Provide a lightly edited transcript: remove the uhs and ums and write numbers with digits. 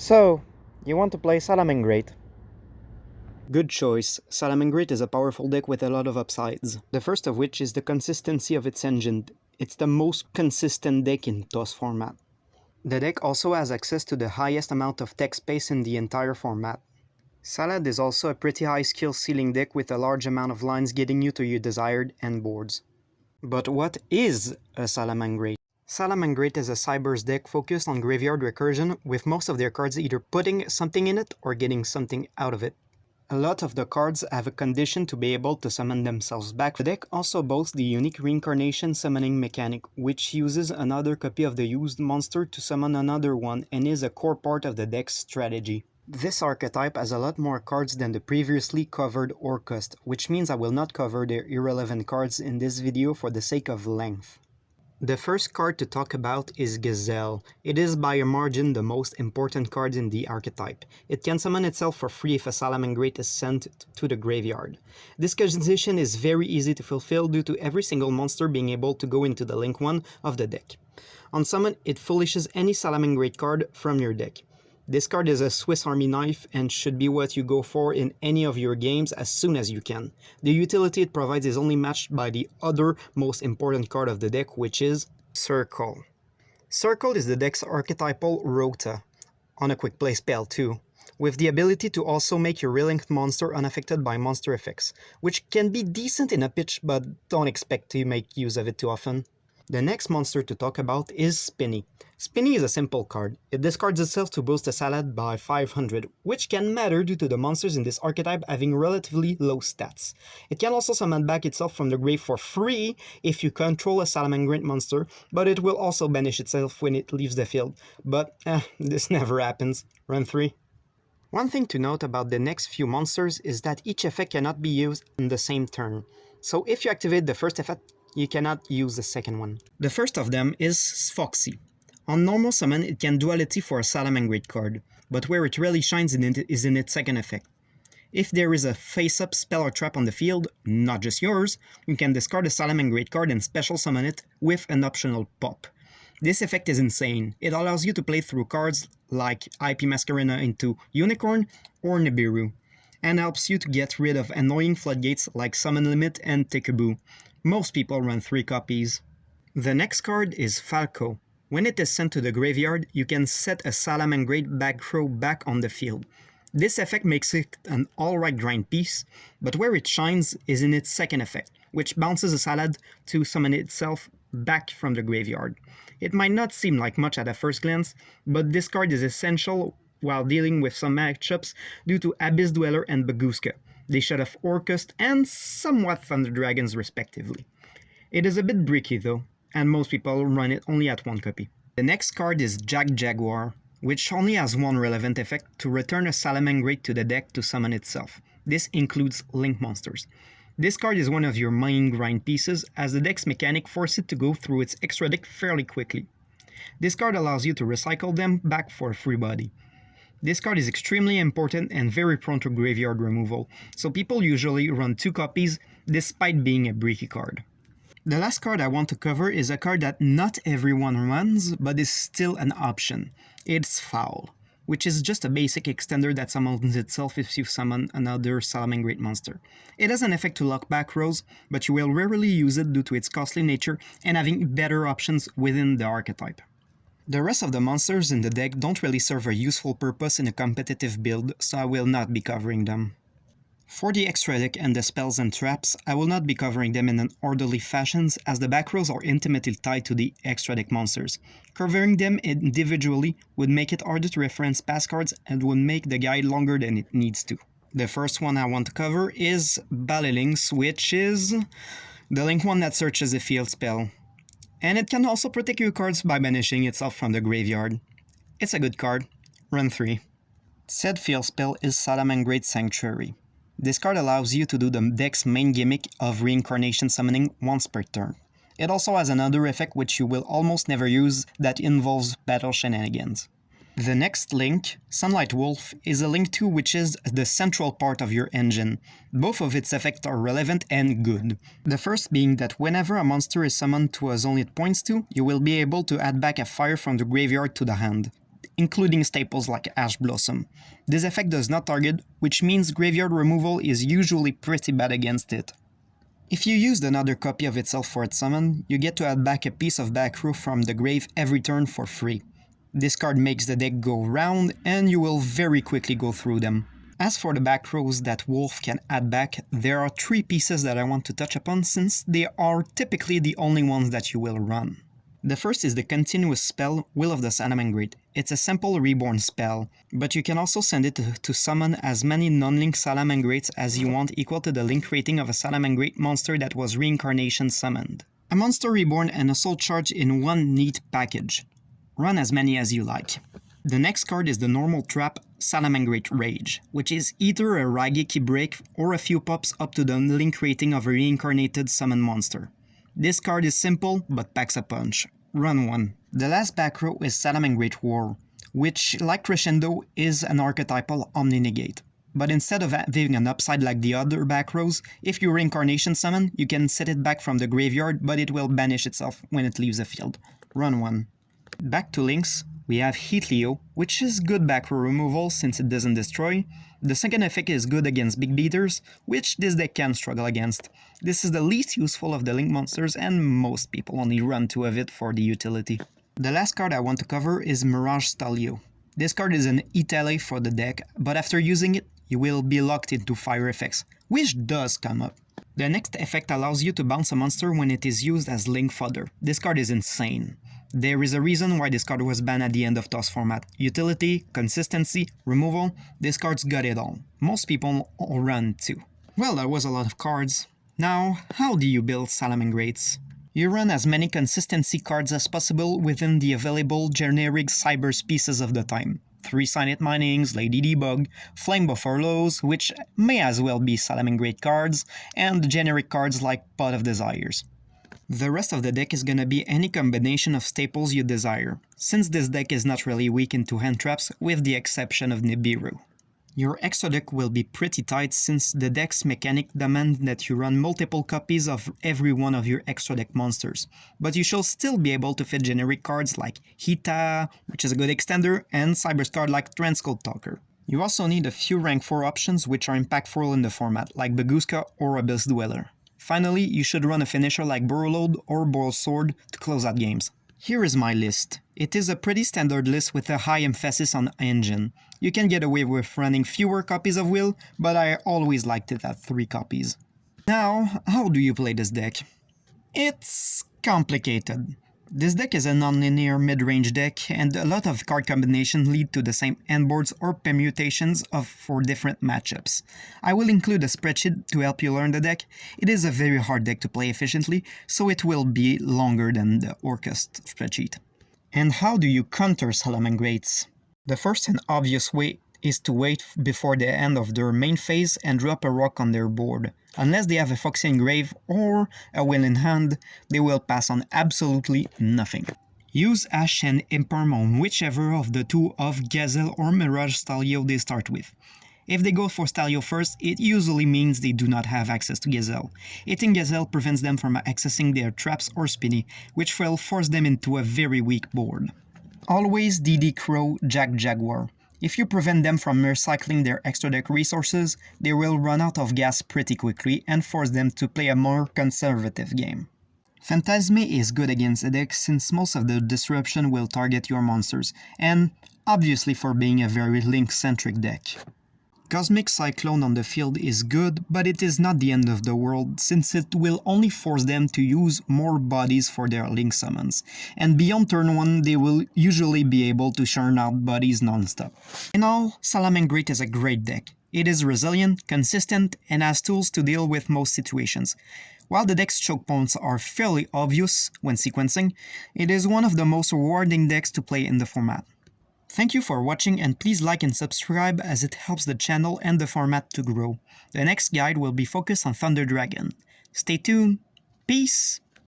So, you want to play Salamangreat? Good choice. Salamangreat is a powerful deck with a lot of upsides. The first of which is the consistency of its engine. It's the most consistent deck in TOS format. The deck also has access to the highest amount of tech space in the entire format. Salad is also a pretty high skill ceiling deck with a large amount of lines getting you to your desired end boards. But what is a Salamangreat? Salamangreat is a Cyber's deck focused on graveyard recursion, with most of their cards either putting something in it or getting something out of it. A lot of the cards have a condition to be able to summon themselves back. The deck also boasts the unique reincarnation summoning mechanic, which uses another copy of the used monster to summon another one and is a core part of the deck's strategy. This archetype has a lot more cards than the previously covered Orcust, which means I will not cover their irrelevant cards in this video for the sake of length. The first card to talk about is Gazelle. It is by a margin the most important card in the archetype. It can summon itself for free if a Salamangreat is sent to the graveyard. This condition is very easy to fulfill due to every single monster being able to go into the link 1 of the deck. On summon, it foolishes any Salamangreat card from your deck. This card is a Swiss Army knife and should be what you go for in any of your games as soon as you can. The utility it provides is only matched by the other most important card of the deck, which is Circle. Circle is the deck's archetypal Rota, on a quick play spell too, with the ability to also make your relinked monster unaffected by monster effects, which can be decent in a pitch but don't expect to make use of it too often. The next monster to talk about is Spinny. Spinny is a simple card. It discards itself to boost a salad by 500, which can matter due to the monsters in this archetype having relatively low stats. It can also summon back itself from the grave for free if you control a Salamangreat monster, but it will also banish itself when it leaves the field. But this never happens. Run 3. One thing to note about the next few monsters is that each effect cannot be used in the same turn. So if you activate the first effect, you cannot use the second one. The first of them is Foxy. On normal summon, it can duality for a Salamangreat card, but where it really shines is in its second effect. If there is a face-up spell or trap on the field, not just yours, you can discard a Salamangreat card and special summon it with an optional pop. This effect is insane. It allows you to play through cards like IP Masquerena into Unicorn or Nibiru, and helps you to get rid of annoying floodgates like Summon Limit and Tikaboo. Most people run 3 copies. The next card is Falco. When it is sent to the graveyard, you can set a Salamangreat back row back on the field. This effect makes it an alright grind piece, but where it shines is in its second effect, which bounces a salad to summon itself back from the graveyard. It might not seem like much at a first glance, but this card is essential while dealing with some matchups due to Abyss Dweller and Baguska. They shut off Orcust and somewhat Thunder Dragons respectively. It is a bit bricky though, and most people run it only at 1 copy. The next card is Jack Jaguar, which only has one relevant effect to return a Salamangreat to the deck to summon itself. This includes Link monsters. This card is one of your main grind pieces, as the deck's mechanic forces it to go through its extra deck fairly quickly. This card allows you to recycle them back for a free body. This card is extremely important and very prone to graveyard removal, so people usually run 2 copies despite being a bricky card. The last card I want to cover is a card that not everyone runs, but is still an option. It's Foul, which is just a basic extender that summons itself if you summon another Salamangreat monster. It has an effect to lock back rows, but you will rarely use it due to its costly nature and having better options within the archetype. The rest of the monsters in the deck don't really serve a useful purpose in a competitive build, so I will not be covering them. For the extra deck and the spells and traps, I will not be covering them in an orderly fashion as the back rows are intimately tied to the extra deck monsters. Covering them individually would make it harder to reference past cards and would make the guide longer than it needs to. The first one I want to cover is Ballylinks, which is the link one that searches a field spell. And it can also protect your cards by banishing itself from the graveyard. It's a good card. Run 3. Said field spell is Salamangreat Sanctuary. This card allows you to do the deck's main gimmick of reincarnation summoning once per turn. It also has another effect which you will almost never use that involves battle shenanigans. The next link, Sunlight Wolf, is a link 2 which is the central part of your engine. Both of its effects are relevant and good. The first being that whenever a monster is summoned to a zone it points to, you will be able to add back a fire from the graveyard to the hand. including staples like Ash Blossom. This effect does not target, which means graveyard removal is usually pretty bad against it. If you used another copy of itself for its summon, you get to add back a piece of back row from the grave every turn for free. This card makes the deck go round, and you will very quickly go through them. As for the back rows that Wolf can add back, there are 3 pieces that I want to touch upon since they are typically the only ones that you will run. The first is the continuous spell, Will of the Salamangreat. It's a simple reborn spell, but you can also send it to summon as many non-link Salamangreats as you want, equal to the link rating of a Salamangreat monster that was reincarnation summoned. A monster reborn and a soul charge in one neat package. Run as many as you like. The next card is the normal trap Salamangreat Rage, which is either a Raigeki break or a few pops up to the link rating of a reincarnated summon monster. This card is simple, but packs a punch. Run one. The last back row is Salamangreat War, which, like Crescendo, is an archetypal Omni-Negate. But instead of having an upside like the other back rows, if you reincarnation summon, you can set it back from the graveyard, but it will banish itself when it leaves the field. Run one. Back to links, we have Heatleo, which is good back row removal since it doesn't destroy. The second effect is good against big beaters, which this deck can struggle against. This is the least useful of the link monsters, and most people only run 2 of it for the utility. The last card I want to cover is Mirage Stalio. This card is an Itale for the deck, but after using it, you will be locked into fire effects, which does come up. The next effect allows you to bounce a monster when it is used as link fodder. This card is insane. There is a reason why this card was banned at the end of TOS format. Utility, consistency, removal, this card's got it all. Most people run too. Well, that was a lot of cards. Now, how do you build Salamangreats? You run as many consistency cards as possible within the available generic Cybers pieces of the time. 3 Signet Minings, Lady Debug, Flame Buffaloes, which may as well be Salamangreat cards, and the generic cards like Pot of Desires. The rest of the deck is gonna be any combination of staples you desire, since this deck is not really weak into hand traps with the exception of Nibiru. Your extra deck will be pretty tight since the deck's mechanic demands that you run multiple copies of every one of your extra deck monsters, but you shall still be able to fit generic cards like Hita, which is a good extender, and Cyberstar like Transcode Talker. You also need a few rank 4 options which are impactful in the format, like Baguska or Abyss Dweller. Finally, you should run a finisher like Burrowload or Boiled Sword to close out games. Here is my list. It is a pretty standard list with a high emphasis on engine. You can get away with running fewer copies of Will, but I always liked it at 3 copies. Now, how do you play this deck? It's complicated. This deck is a non-linear mid-range deck, and a lot of card combinations lead to the same endboards or permutations for different matchups. I will include a spreadsheet to help you learn the deck. It is a very hard deck to play efficiently, so it will be longer than the Orcust spreadsheet. And how do you counter Salamangreats? The first and obvious way is to wait before the end of their main phase and drop a rock on their board. Unless they have a Phyrexian Grave or a Will in hand, they will pass on absolutely nothing. Use Ash and Imperm on whichever of the 2 of Gazelle or Mirage Stalio they start with. If they go for Stalio first, it usually means they do not have access to Gazelle. Hitting Gazelle prevents them from accessing their traps or Spinny, which will force them into a very weak board. Always DD Crow, Jack Jaguar. If you prevent them from recycling their extra deck resources, they will run out of gas pretty quickly and force them to play a more conservative game. Phantasme is good against the deck since most of the disruption will target your monsters, and obviously for being a very link-centric deck. Cosmic Cyclone on the field is good, but it is not the end of the world since it will only force them to use more bodies for their link summons, and beyond turn 1 they will usually be able to churn out bodies non-stop. In all, Salamangreat is a great deck. It is resilient, consistent, and has tools to deal with most situations. While the deck's choke points are fairly obvious when sequencing, it is one of the most rewarding decks to play in the format. Thank you for watching, and please like and subscribe as it helps the channel and the format to grow. The next guide will be focused on Thunder Dragon. Stay tuned. Peace!